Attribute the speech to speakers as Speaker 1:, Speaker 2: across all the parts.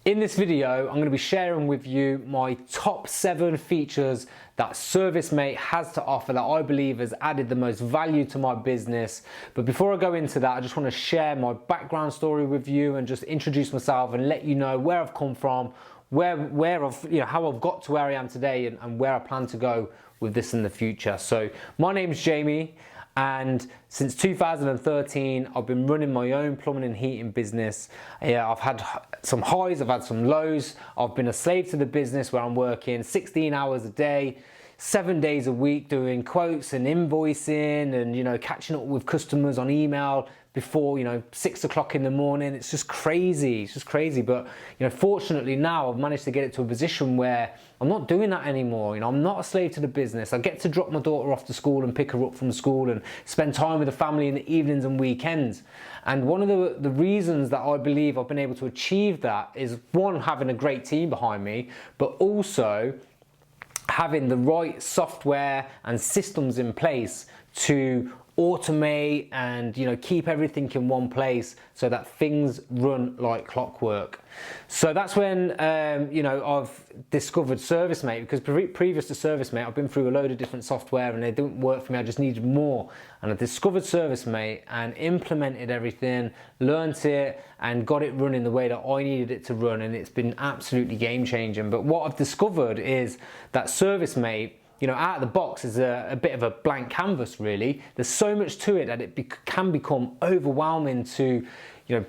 Speaker 1: In this video, I'm going to be sharing with you my top 7 features that ServiceM8 has to offer that I believe has added the most value to my business. But before I go into that, I just want to share my background story with you and just introduce myself and let you know where I've come from, how I've got to where I am today and where I plan to go with this in the future. So my name's Jamie. And since 2013, I've been running my own plumbing and heating business. I've had some highs, I've had some lows. I've been a slave to the business where I'm working 16 hours a day, 7 days a week doing quotes and invoicing and, catching up with customers on email before, 6 o'clock in the morning. It's just crazy. But, fortunately now I've managed to get it to a position where I'm not doing that anymore. I'm not a slave to the business. I get to drop my daughter off to school and pick her up from school and spend time with the family in the evenings and weekends. And one of the reasons that I believe I've been able to achieve that is, one, having a great team behind me, but also having the right software and systems in place to automate and keep everything in one place so that things run like clockwork. So that's when I've discovered ServiceM8, because previous to ServiceM8 I've been through a load of different software and they didn't work for me. I just needed more, and I discovered ServiceM8 and implemented everything, learnt it and got it running the way that I needed it to run, and it's been absolutely game changing. But what I've discovered is that ServiceM8, out of the box is a bit of a blank canvas, really. There's so much to it that it can become overwhelming to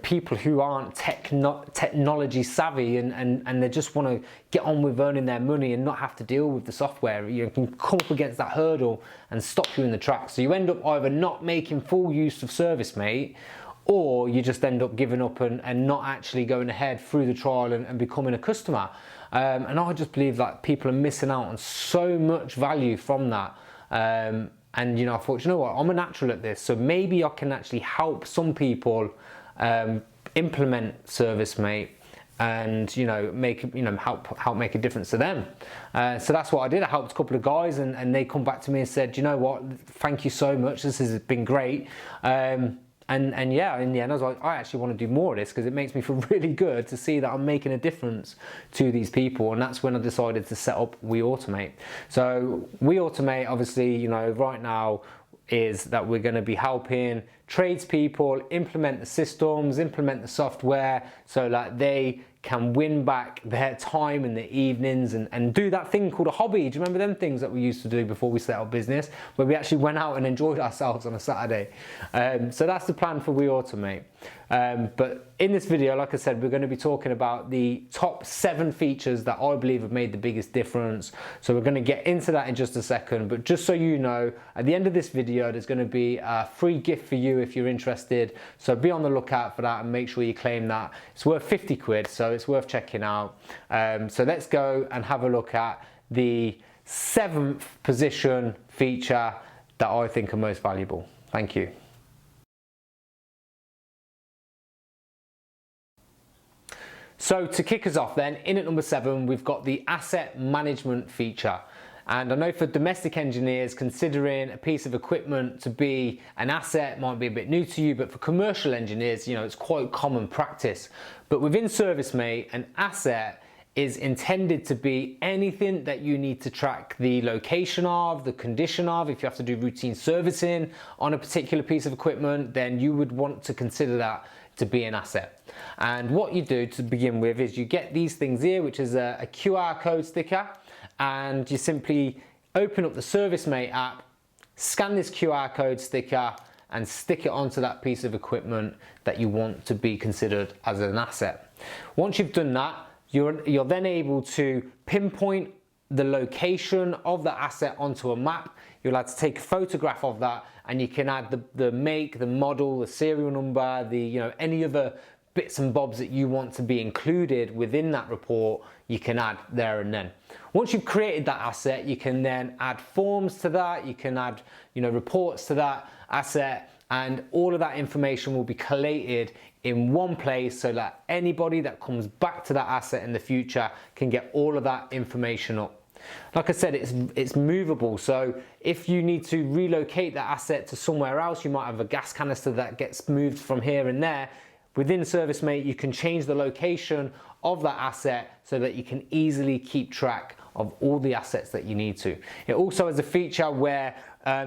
Speaker 1: people who aren't technology savvy and they just want to get on with earning their money and not have to deal with the software. You can come up against that hurdle and stop you in the tracks. So you end up either not making full use of ServiceM8, or you just end up giving up and not actually going ahead through the trial and becoming a customer. And I just believe that people are missing out on so much value from that. And I thought, what, I'm a natural at this, so maybe I can actually help some people implement ServiceM8 and help make a difference to them. So that's what I did. I helped a couple of guys and they come back to me and said, what, thank you so much, this has been great. And yeah, in the end I was like, I actually want to do more of this because it makes me feel really good to see that I'm making a difference to these people. And that's when I decided to set up We Automate. So We Automate, obviously, right now is that we're going to be helping tradespeople implement the systems, implement the software so that they can win back their time in the evenings and do that thing called a hobby. Do you remember them things that we used to do before we set up business, where we actually went out and enjoyed ourselves on a Saturday? So that's the plan for We Automate. But in this video, like I said, we're going to be talking about the top 7 features that I believe have made the biggest difference. So we're going to get into that in just a second, but just so you know, at the end of this video there's going to be a free gift for you if you're interested. So be on the lookout for that and make sure you claim that. It's worth 50 quid, so it's worth checking out. So let's go and have a look at the 7th position feature that I think are most valuable. Thank you. So to kick us off then, in at number 7, we've got the asset management feature. And I know for domestic engineers, considering a piece of equipment to be an asset might be a bit new to you, but for commercial engineers, it's quite common practice. But within ServiceM8, an asset is intended to be anything that you need to track the location of, the condition of. If you have to do routine servicing on a particular piece of equipment, then you would want to consider that to be an asset. And what you do to begin with is you get these things here, which is a QR code sticker, and you simply open up the ServiceM8 app, scan this QR code sticker and stick it onto that piece of equipment that you want to be considered as an asset. Once you've done that, you're then able to pinpoint the location of the asset onto a map. You're allowed to take a photograph of that, and you can add the make, the model, the serial number, any other bits and bobs that you want to be included within that report, you can add there and then. Once you've created that asset, you can then add forms to that, you can add reports to that asset, and all of that information will be collated in one place so that anybody that comes back to that asset in the future can get all of that information up. Like I said, it's movable, so if you need to relocate that asset to somewhere else, you might have a gas canister that gets moved from here and there. Within ServiceM8, you can change the location of that asset so that you can easily keep track of all the assets that you need to. It also has a feature where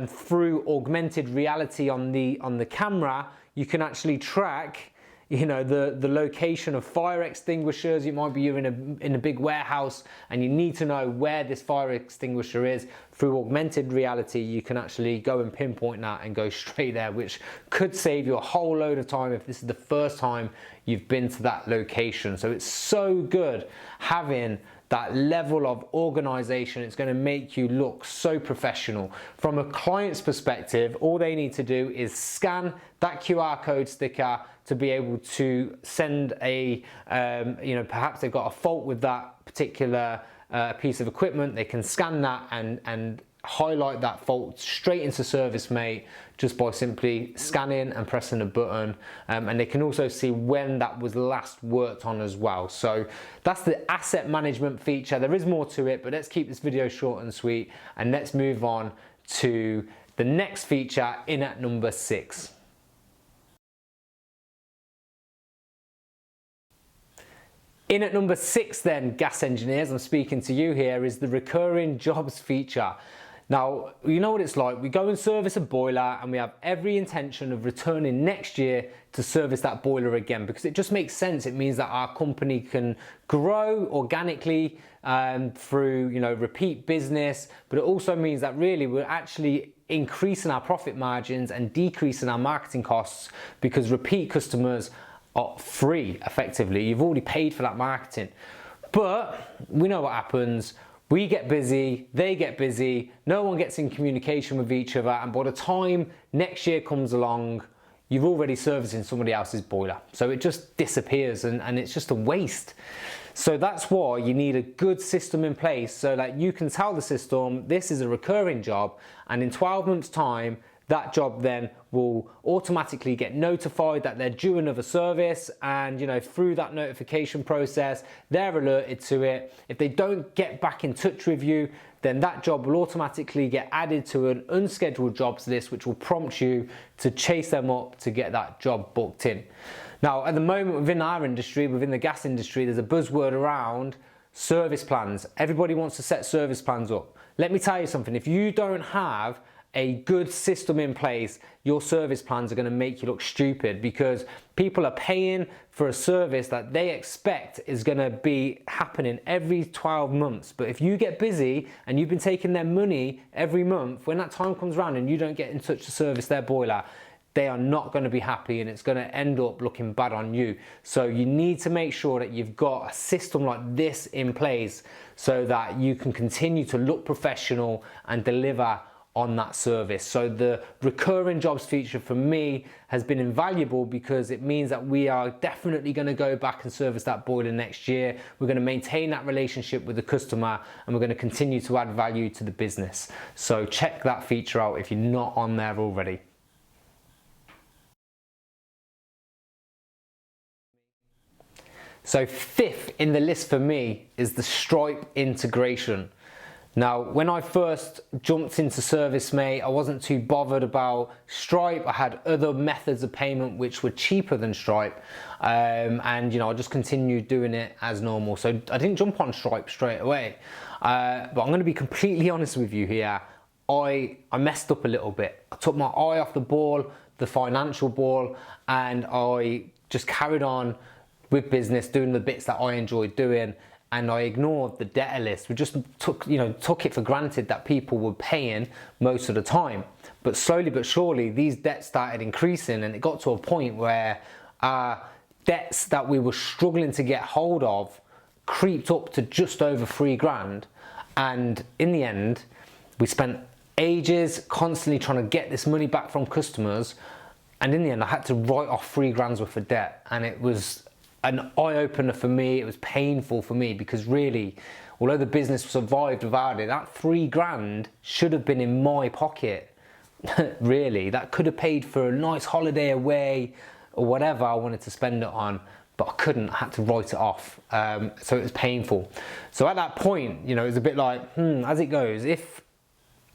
Speaker 1: through augmented reality on the camera, you can actually track, you know, the location of fire extinguishers. You might be in a big warehouse and you need to know where this fire extinguisher is. Through augmented reality, you can actually go and pinpoint that and go straight there, which could save you a whole load of time if this is the first time you've been to that location. So it's so good having that level of organization. It's going to make you look so professional. From a client's perspective, all they need to do is scan that QR code sticker to be able to send a, you know, perhaps they've got a fault with that particular piece of equipment. They can scan that and highlight that fault straight into ServiceMate just by simply scanning and pressing a button, and they can also see when that was last worked on as well. So that's the asset management feature. There is more to it, but let's keep this video short and sweet and let's move on to the next feature in at number 6. In at number 6 then, gas engineers, I'm speaking to you here, is the recurring jobs feature. Now, you know what it's like. We go and service a boiler and we have every intention of returning next year to service that boiler again, because it just makes sense. It means that our company can grow organically through, you know, repeat business, but it also means that really we're actually increasing our profit margins and decreasing our marketing costs, because repeat customers are free effectively. You've already paid for that marketing. But we know what happens. We get busy, they get busy, no one gets in communication with each other, and by the time next year comes along, you've already servicing somebody else's boiler. So it just disappears and it's just a waste. So that's why you need a good system in place so that you can tell the system this is a recurring job, and in 12 months time, that job then will automatically get notified that they're due another service, and, you know, through that notification process, they're alerted to it. If they don't get back in touch with you, then that job will automatically get added to an unscheduled jobs list, which will prompt you to chase them up to get that job booked in. Now, at the moment within our industry, within the gas industry, there's a buzzword around service plans. Everybody wants to set service plans up. Let me tell you something, if you don't have a good system in place, your service plans are going to make you look stupid, because people are paying for a service that they expect is going to be happening every 12 months. But if you get busy and you've been taking their money every month, when that time comes around and you don't get in touch to service their boiler, they are not going to be happy, and it's going to end up looking bad on you. So you need to make sure that you've got a system like this in place so that you can continue to look professional and deliver on that service. So the recurring jobs feature for me has been invaluable, because it means that we are definitely going to go back and service that boiler next year. We're going to maintain that relationship with the customer, and we're going to continue to add value to the business. So check that feature out if you're not on there already. So 5th in the list for me is the Stripe integration. Now, when I first jumped into ServiceMate, I wasn't too bothered about Stripe. I had other methods of payment which were cheaper than Stripe, and, you know, I just continued doing it as normal. So I didn't jump on Stripe straight away. But I'm going to be completely honest with you here. I messed up a little bit. I took my eye off the ball, the financial ball, and I just carried on with business, doing the bits that I enjoyed doing, and I ignored the debtor list. We just took it for granted that people were paying most of the time. But slowly but surely, these debts started increasing, and it got to a point where debts that we were struggling to get hold of creeped up to just over $3,000. And in the end, we spent ages constantly trying to get this money back from customers. And in the end, I had to write off $3,000 worth of debt. And it was an eye-opener for me. It was painful for me, because really, although the business survived without it, that $3,000 should have been in my pocket. Really, that could have paid for a nice holiday away or whatever I wanted to spend it on, but I couldn't. I had to write it off. So it was painful. So at that point, you know, it was a bit like, as it goes, if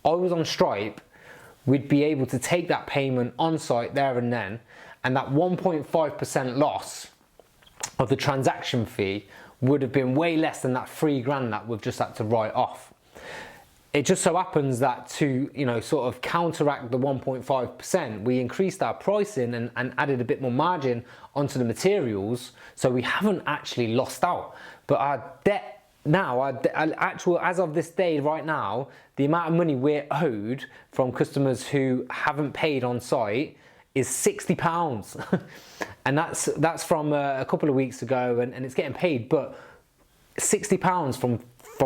Speaker 1: I was on Stripe, we'd be able to take that payment on site there and then, and that 1.5% loss of the transaction fee would have been way less than that £3,000 that we've just had to write off. It just so happens that to, sort of counteract the 1.5%, we increased our pricing and added a bit more margin onto the materials, so we haven't actually lost out. But our debt now, our actual, as of this day right now, the amount of money we're owed from customers who haven't paid on site is £60. And that's from a couple of weeks ago, and it's getting paid, but £60 from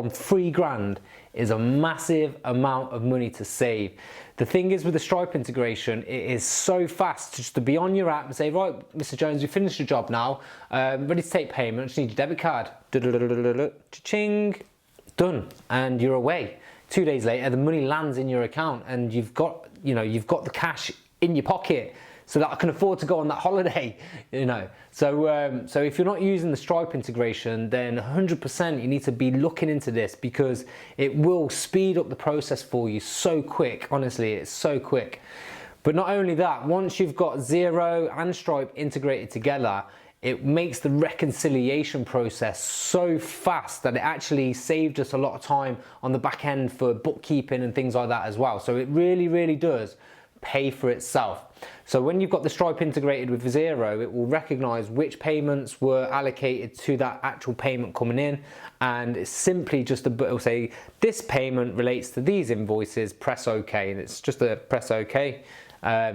Speaker 1: £3,000 is a massive amount of money to save. The thing is with the Stripe integration, it is so fast just to be on your app and say, right, Mr. Jones, we finished your job now, ready to take payment, I just need your debit card. Cha-ching, done, and you're away. 2 days later, the money lands in your account, and you've got the cash in your pocket, so that I can afford to go on that holiday, So if you're not using the Stripe integration, then 100% you need to be looking into this, because it will speed up the process for you so quick. Honestly, it's so quick. But not only that, once you've got Xero and Stripe integrated together, it makes the reconciliation process so fast that it actually saved us a lot of time on the back end for bookkeeping and things like that as well. So it really, really does pay for itself. So when you've got the Stripe integrated with Xero, it will recognize which payments were allocated to that actual payment coming in, and it's simply just it'll say this payment relates to these invoices, press OK, and it's just a press OK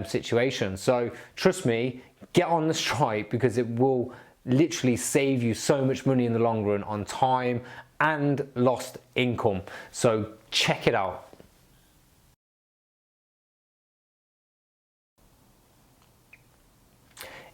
Speaker 1: situation. So trust me, get on the Stripe, because it will literally save you so much money in the long run on time and lost income. So check it out.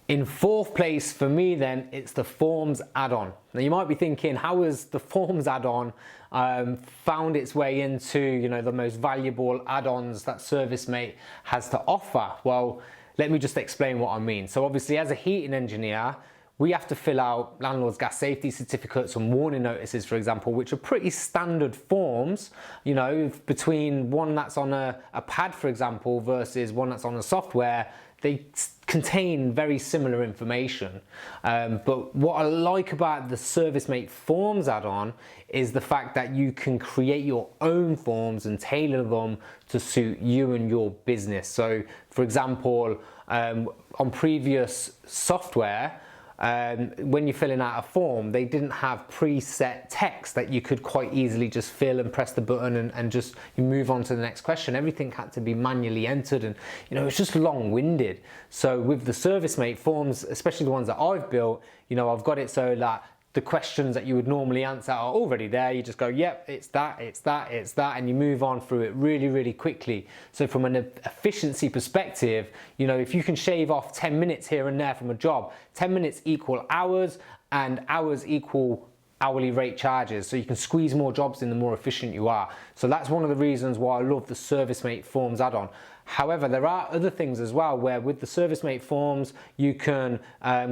Speaker 1: In fourth place for me then, it's the Forms add-on. Now you might be thinking, how has the Forms add-on found its way into the most valuable add-ons that ServiceMate has to offer? Well, let me just explain what I mean. So obviously as a heating engineer, we have to fill out landlord's gas safety certificates and warning notices, for example, which are pretty standard forms, between one that's on a pad, for example, versus one that's on a software. They contain very similar information. But what I like about the ServiceMate Forms add-on is the fact that you can create your own forms and tailor them to suit you and your business. So for example, on previous software, when you're filling out a form, they didn't have preset text that you could quite easily just fill and press the button and just you move on to the next question. Everything had to be manually entered, and it's just long-winded. So with the ServiceMate forms, especially the ones that I've built, I've got it so that the questions that you would normally answer are already there. You just go, yep, it's that, and you move on through it really, really quickly. So from an efficiency perspective, if you can shave off 10 minutes here and there from a job, 10 minutes equal hours, and hours equal hourly rate charges. So you can squeeze more jobs in the more efficient you are. So that's one of the reasons why I love the ServiceMate Forms add-on. However, there are other things as well, where with the ServiceMate forms, you can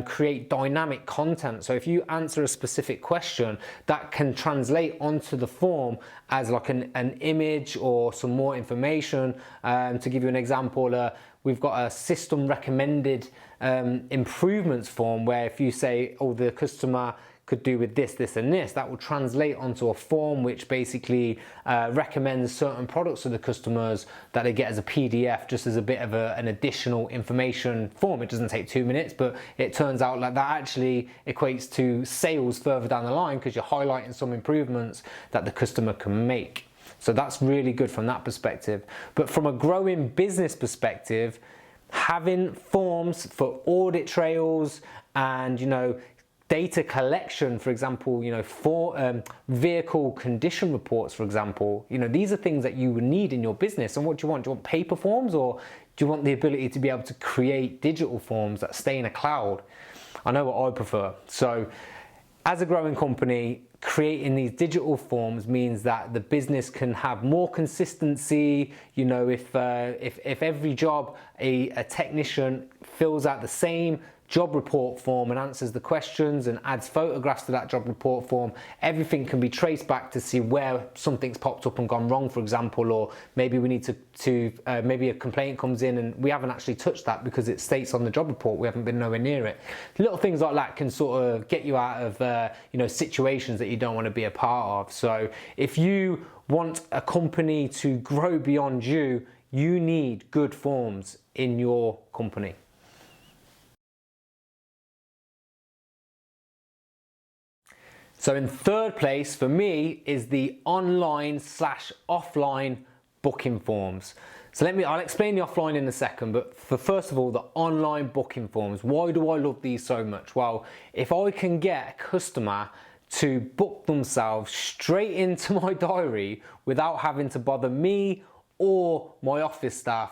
Speaker 1: create dynamic content. So if you answer a specific question, that can translate onto the form as like an image or some more information. To give you an example, we've got a system recommended improvements form, where if you say, oh, the customer could do with this, this, and this, that will translate onto a form which basically recommends certain products to the customers that they get as a PDF, just as a bit of an additional information form. It doesn't take 2 minutes, but it turns out like that actually equates to sales further down the line, because you're highlighting some improvements that the customer can make. So that's really good from that perspective. But from a growing business perspective, having forms for audit trails and data collection, for example, for vehicle condition reports, for example, these are things that you would need in your business. And what do you want? Do you want paper forms, or do you want the ability to be able to create digital forms that stay in a cloud? I know what I prefer. So as a growing company, creating these digital forms means that the business can have more consistency. If every job a technician fills out the same job report form and answers the questions and adds photographs to that job report form, everything can be traced back to see where something's popped up and gone wrong, for example, or maybe we need to maybe a complaint comes in and we haven't actually touched that because it states on the job report we haven't been nowhere near it. Little things like that can sort of get you out of situations that you don't want to be a part of. So if you want a company to grow beyond you, you need good forms in your company. So in third place for me is the online/offline booking forms. So I'll explain the offline in a second, but first of all, the online booking forms. Why do I love these so much? Well, if I can get a customer to book themselves straight into my diary without having to bother me or my office staff,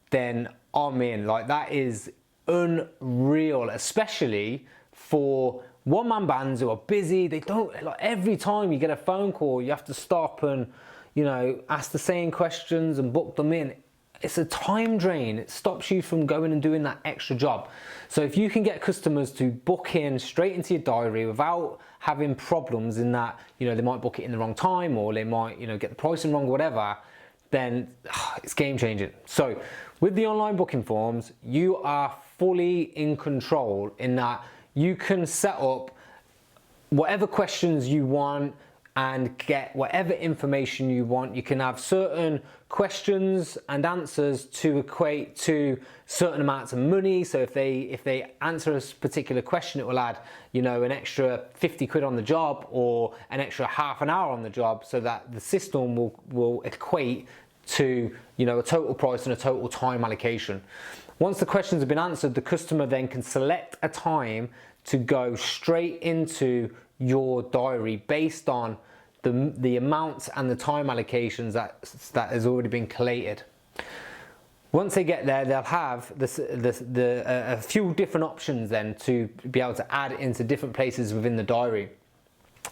Speaker 1: then I'm in. Like, that is unreal, especially for one-man bands who are busy. They don't, like, every time you get a phone call, you have to stop and, ask the same questions and book them in. It's a time drain. It stops you from going and doing that extra job. So if you can get customers to book in straight into your diary without having problems in that, they might book it in the wrong time, or they might, get the pricing wrong, whatever, then it's game changing. So with the online booking forms, you are fully in control in that you can set up whatever questions you want and get whatever information you want. You can have certain questions and answers to equate to certain amounts of money. So if they answer a particular question, it will add, an extra 50 quid on the job, or an extra half an hour on the job, so that the system will equate to, a total price and a total time allocation. Once the questions have been answered, the customer then can select a time to go straight into your diary based on the amounts and the time allocations that has already been collated. Once they get there, they'll have a few different options then to be able to add into different places within the diary.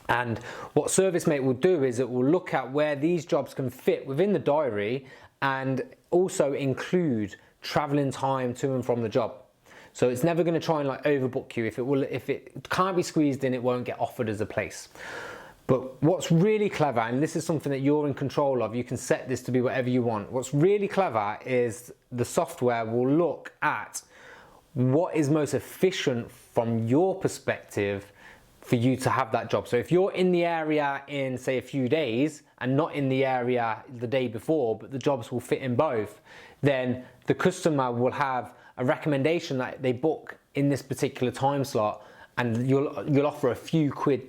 Speaker 1: And what ServiceMate will do is it will look at where these jobs can fit within the diary and also include traveling time to and from the job. So it's never going to try and overbook you. If it can't be squeezed in, it won't get offered as a place. But what's really clever, and this is something that you're in control of, you can set this to be whatever you want. What's really clever is the software will look at what is most efficient from your perspective for you to have that job. So if you're in the area in, say, a few days and not in the area the day before, but the jobs will fit in both, then the customer will have a recommendation that they book in this particular time slot, and you'll offer a few quid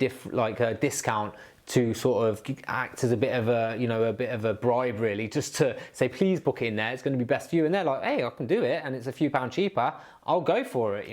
Speaker 1: discount to sort of act as a bit of a bribe, really, just to say, please book it in there, it's going to be best for you. And they're like, hey, I can do it, and it's a few pound cheaper, I'll go for it,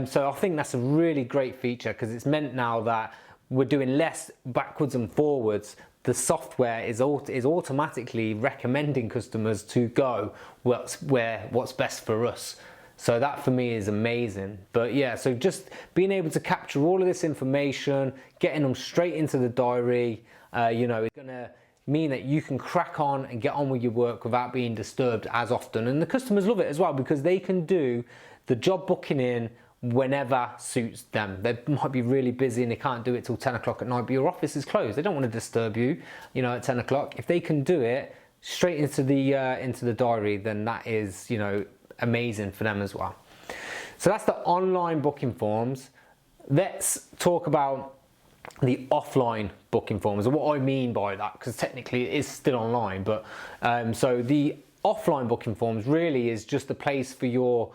Speaker 1: So I think that's a really great feature, because it's meant now that we're doing less backwards and forwards. The software is automatically recommending customers to go what's best for us. So that for me is amazing. But yeah, so just being able to capture all of this information, getting them straight into the diary, it's gonna mean that you can crack on and get on with your work without being disturbed as often. And the customers love it as well, because they can do the job booking in whenever suits them. They might be really busy and they can't do it till 10 o'clock at night, but your office is closed. They don't want to disturb you, at 10 o'clock. If they can do it straight into the diary, then that is, amazing for them as well. So that's the online booking forms. Let's talk about the offline booking forms and what I mean by that, because technically it is still online, but so the offline booking forms really is just a place for your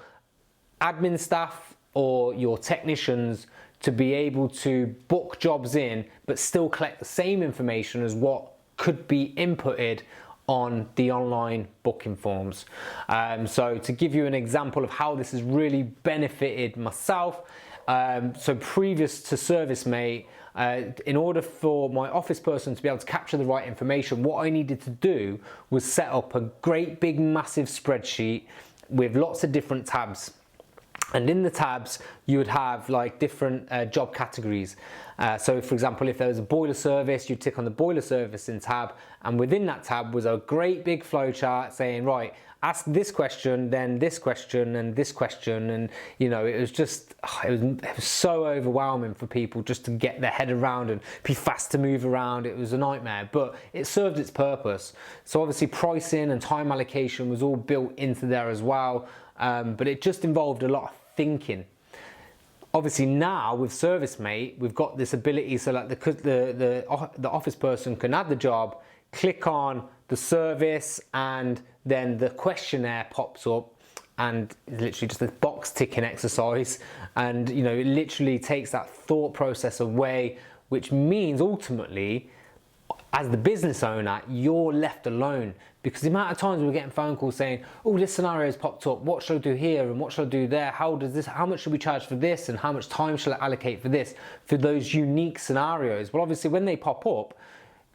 Speaker 1: admin staff or your technicians to be able to book jobs in, but still collect the same information as what could be inputted on the online booking forms. So to give you an example of how this has really benefited myself, so previous to ServiceMate, in order for my office person to be able to capture the right information, what I needed to do was set up a great big massive spreadsheet with lots of different tabs. And in the tabs, you would have like different job categories. So for example, if there was a boiler service, you'd tick on the boiler service in tab, and within that tab was a great big flow chart saying, right, ask this question, then this question, and this question. And you know, it was just, it was so overwhelming for people just to get their head around and be fast to move around. It was a nightmare, but it served its purpose. So obviously pricing and time allocation was all built into there as well. But it just involved a lot of thinking. Obviously now with ServiceMate, we've got this ability so that the office person can add the job, click on the service, and then the questionnaire pops up, and it's literally just a box ticking exercise. And you know, it literally takes that thought process away, which means ultimately, as the business owner, you're left alone, because the amount of times we're getting phone calls saying, oh, this scenario's popped up, what should I do here and what should I do there, how much should we charge for this, and how much time should I allocate for this, for those unique scenarios. Well, obviously when they pop up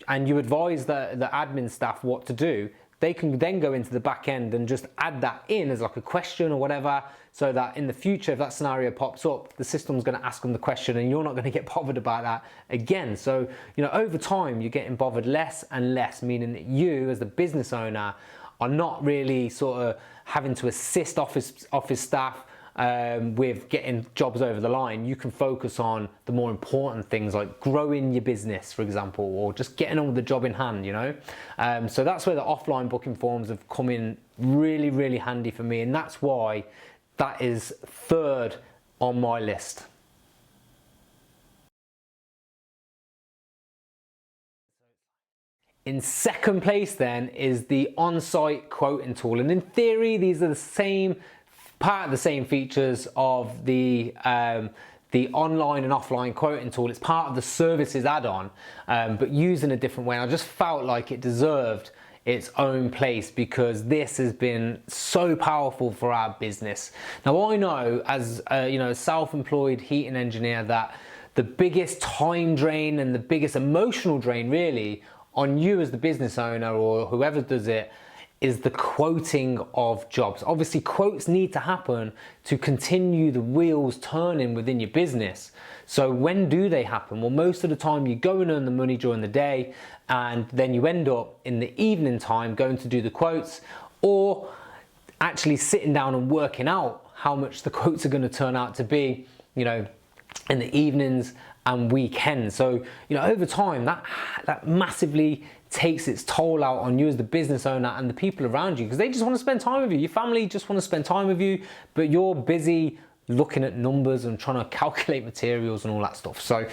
Speaker 1: and you advise the admin staff what to do, they can then go into the back end and just add that in as like a question or whatever, so that in the future, if that scenario pops up, the system's going to ask them the question and you're not going to get bothered about that again. So, you know, over time, you're getting bothered less and less, meaning that you as the business owner are not really sort of having to assist office staff with getting jobs over the line. You can focus on the more important things like growing your business, for example, or just getting on with the job in hand, you know. So that's where the offline booking forms have come in really, really handy for me, and that's why that is third on my list. In second place then is the on-site quoting tool, and in theory these are the same part of the same features of the online and offline quoting tool. It's part of the services add-on, but used in a different way. And I just felt like it deserved its own place because this has been so powerful for our business. Now I know as you know, a self-employed heating engineer, that the biggest time drain and the biggest emotional drain really on you as the business owner or whoever does it is the quoting of jobs. Obviously, quotes need to happen to continue the wheels turning within your business. So when do they happen? Well, most of the time you go and earn the money during the day, and then you end up in the evening time going to do the quotes, or actually sitting down and working out how much the quotes are going to turn out to be, you know, in the evenings and weekends. So, you know, over time that massively takes its toll out on you as the business owner and the people around you, because they just want to spend time with you. Your family just want to spend time with you, but you're busy looking at numbers and trying to calculate materials and all that stuff. So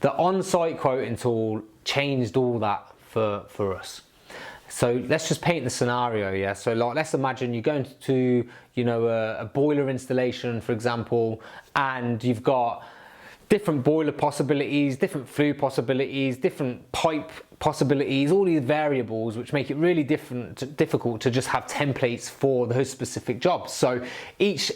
Speaker 1: the on-site quoting tool changed all that for us. So let's just paint the scenario, yeah? So like, let's imagine you're going to, you know, a boiler installation, for example, and you've got different boiler possibilities, different flue possibilities, different pipe possibilities, all these variables, which make it really difficult to just have templates for those specific jobs. So each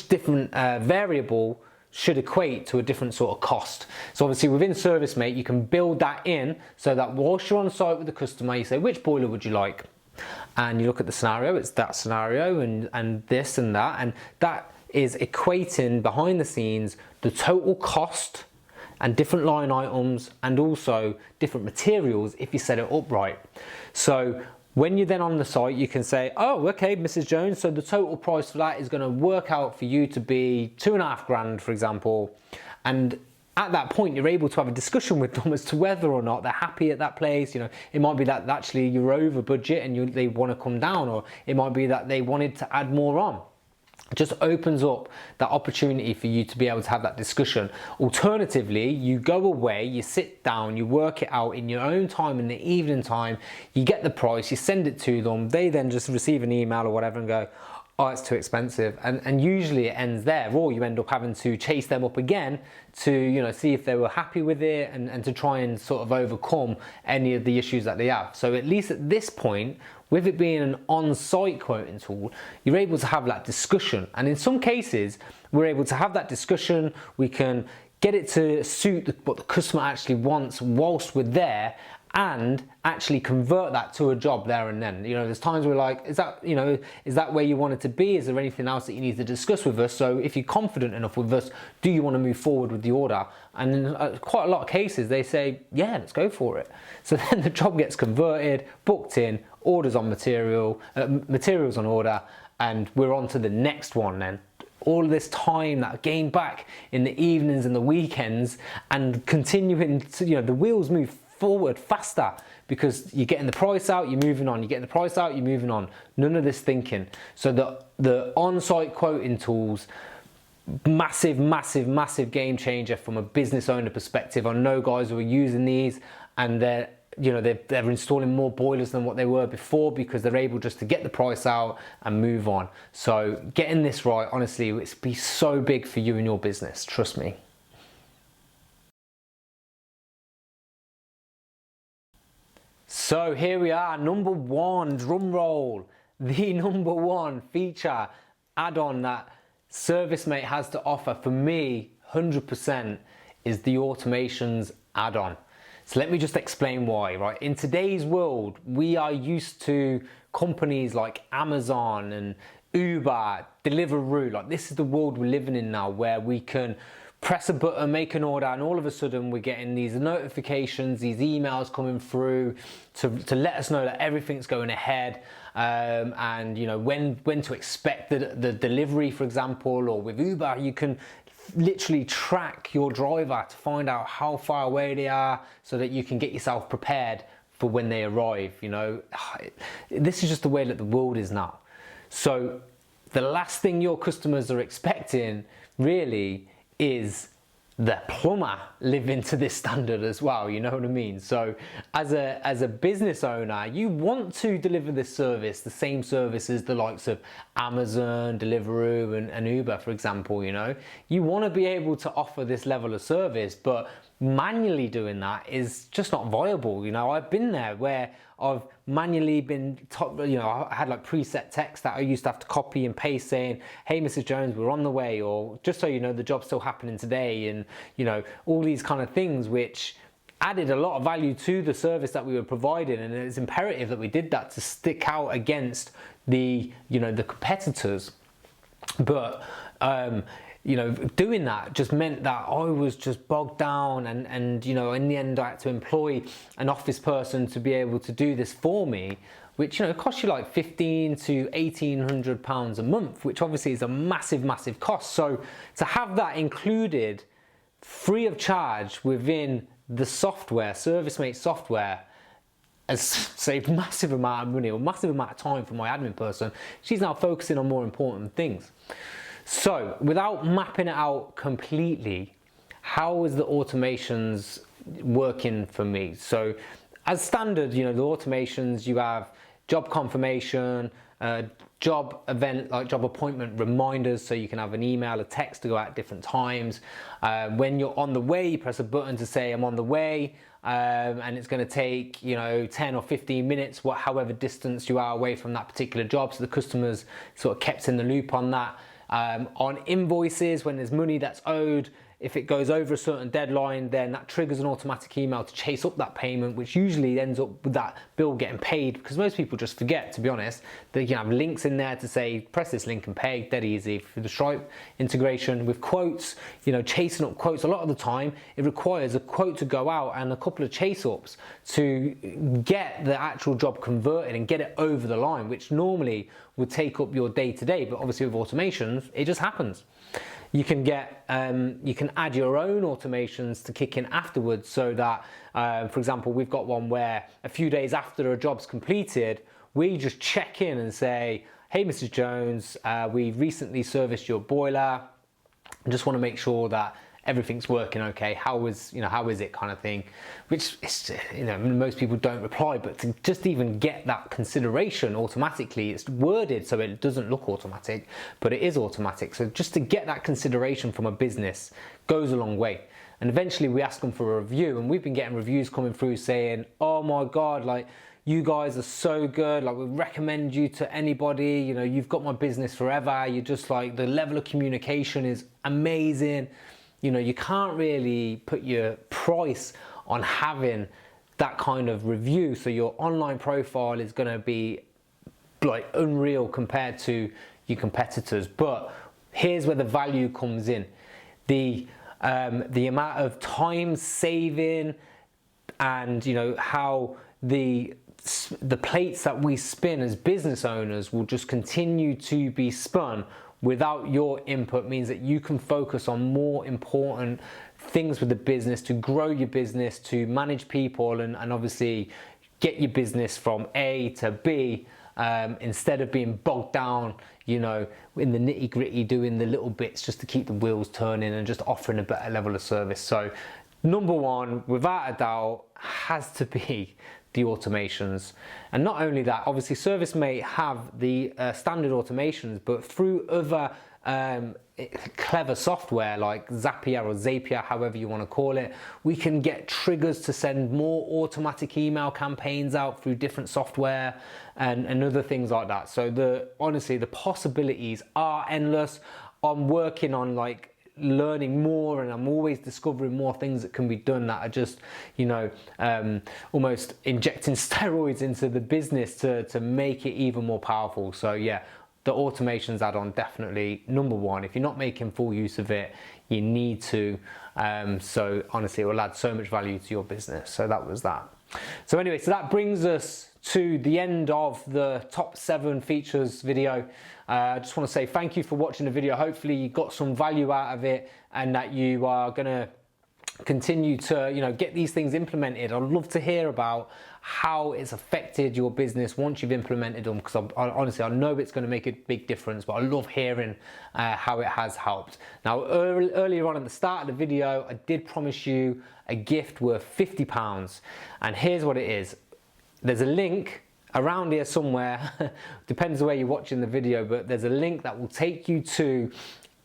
Speaker 1: different variable should equate to a different sort of cost. So obviously within ServiceMate, you can build that in so that whilst you're on site with the customer, you say, which boiler would you like? And you look at the scenario, it's that scenario and this and that is equating behind the scenes the total cost and different line items and also different materials if you set it up right. So when you're then on the site, you can say, oh, okay, Mrs. Jones, so the total price for that is going to work out for you to be $2.5 grand, for example. And at that point, you're able to have a discussion with them as to whether or not they're happy at that place. You know, it might be that actually you're over budget and they want to come down, or it might be that they wanted to add more on. It just opens up that opportunity for you to be able to have that discussion. Alternatively, you go away, you sit down, you work it out in your own time, in the evening time, you get the price, you send it to them, they then just receive an email or whatever and go, oh, it's too expensive. And usually it ends there, or you end up having to chase them up again to, you know, see if they were happy with it and to try and sort of overcome any of the issues that they have. So at least at this point, with it being an on-site quoting tool, you're able to have that discussion. And in some cases, we're able to have that discussion. We can get it to suit what the customer actually wants whilst we're there. and actually convert that to a job there and then. You know, there's times where like, is that where you want it to be? Is there anything else that you need to discuss with us? So if you're confident enough with us, do you want to move forward with the order? And in quite a lot of cases, they say, yeah, let's go for it. So then the job gets converted, booked in, orders on materials on order, and we're on to the next one then. All of this time that I gained back in the evenings and the weekends, and continuing to, the wheels move forward faster because you're getting the price out, you're moving on, you're getting the price out, you're moving on. None of this thinking. So the on-site quoting tools, massive game changer from a business owner perspective. I know guys who are using these and they're installing more boilers than what they were before because they're able just to get the price out and move on. So getting this right, honestly, it's be so big for you and your business, trust me. So here we are, number one, drum roll, the number one feature add-on that ServiceMate has to offer for me 100% is the automations add-on. So let me just explain why, right? In today's world, we are used to companies like Amazon and Uber, Deliveroo. Like, this is the world we're living in now, where we can press a button, make an order, and all of a sudden we're getting these notifications, these emails coming through to let us know that everything's going ahead, and when to expect the delivery, for example. Or with Uber, you can literally track your driver to find out how far away they are so that you can get yourself prepared for when they arrive. This is just the way that the world is now. So the last thing your customers are expecting really is the plumber living to this standard as well, you know what I mean? So as a business owner, you want to deliver this service, the same service as the likes of Amazon, Deliveroo and Uber, for example. You want to be able to offer this level of service, but manually doing that is just not viable. I've been there where I've manually been, I had like preset text that I used to have to copy and paste saying, hey, Mrs. Jones, we're on the way, or just so you know, the job's still happening today, and all these kind of things, which added a lot of value to the service that we were providing. And it's imperative that we did that to stick out against the competitors. But doing that just meant that I was just bogged down, and in the end I had to employ an office person to be able to do this for me, which costs you like £1,500 to £1,800 a month, which obviously is a massive massive cost. So to have that included free of charge within the software, ServiceMate software, has saved massive amount of money or massive amount of time for my admin person. She's now focusing on more important things. So without mapping it out completely, how is the automations working for me? So as standard, the automations, you have job confirmation, job event, like job appointment reminders, so you can have an email, a text to go out at different times. When you're on the way, you press a button to say I'm on the way, and it's going to take 10 or 15 minutes, however distance you are away from that particular job, so the customer's sort of kept in the loop on that. On invoices, when there's money that's owed, if it goes over a certain deadline, then that triggers an automatic email to chase up that payment, which usually ends up with that bill getting paid, because most people just forget, to be honest. They can have links in there to say, press this link and pay, dead easy. For the Stripe integration with quotes, chasing up quotes, a lot of the time it requires a quote to go out and a couple of chase ups to get the actual job converted and get it over the line, which normally would take up your day to day, but obviously with automations, it just happens. You can add your own automations to kick in afterwards, so that, for example, we've got one where a few days after a job's completed, we just check in and say, hey, Mrs. Jones, we recently serviced your boiler. I just want to make sure that everything's working okay. How is it, kind of thing, which is, most people don't reply, but to just even get that consideration automatically, it's worded so it doesn't look automatic, but it is automatic. So just to get that consideration from a business goes a long way. And eventually we ask them for a review, and we've been getting reviews coming through saying, oh my God, like, you guys are so good, like, we recommend you to anybody, you've got my business forever. You're just like, the level of communication is amazing. You can't really put your price on having that kind of review. So your online profile is going to be like unreal compared to your competitors. But here's where the value comes in. The amount of time saving, and you know how the plates that we spin as business owners will just continue to be spun without your input, means that you can focus on more important things with the business, to grow your business, to manage people, and obviously get your business from A to B, instead of being bogged down, you know, in the nitty gritty, doing the little bits just to keep the wheels turning and just offering a better level of service. So number one, without a doubt, has to be the automations. And not only that, obviously ServiceMate have the standard automations, but through other clever software like Zapier or Zapier, however you want to call it, we can get triggers to send more automatic email campaigns out through different software and other things like that. So honestly, the possibilities are endless. I'm working on like learning more, and I'm always discovering more things that can be done that are just, you know, almost injecting steroids into the business to make it even more powerful. So yeah, the automations add-on, definitely number one. If you're not making full use of it, you need to. So honestly, it will add so much value to your business. So that was that. So anyway, so that brings us to the end of the top 7 features video. I just want to say thank you for watching the video. Hopefully you got some value out of it, and that you are going to continue to, you know, get these things implemented. I'd love to hear about how it's affected your business once you've implemented them, because honestly, I know it's going to make a big difference, but I love hearing how it has helped. Now, earlier on at the start of the video, I did promise you a gift worth £50, and here's what it is. There's a link around here somewhere, depends where you're watching the video, but there's a link that will take you to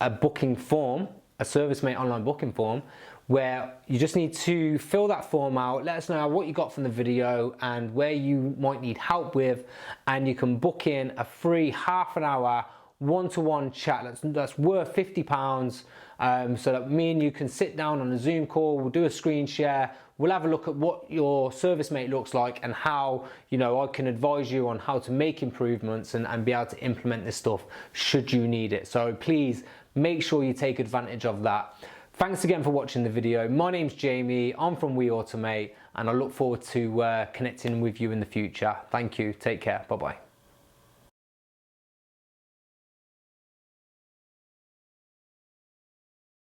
Speaker 1: a booking form, a ServiceMate online booking form, where you just need to fill that form out, let us know what you got from the video and where you might need help with, and you can book in a free half-an-hour one-to-one chat that's worth £50, so that me and you can sit down on a Zoom call. We'll do a screen share, we'll have a look at what your ServiceMate looks like and how, you know, I can advise you on how to make improvements and be able to implement this stuff should you need it. So please make sure you take advantage of that. Thanks again for watching the video. My name's Jamie, I'm from We Automate, and I look forward to connecting with you in the future. Thank you, take care, bye-bye.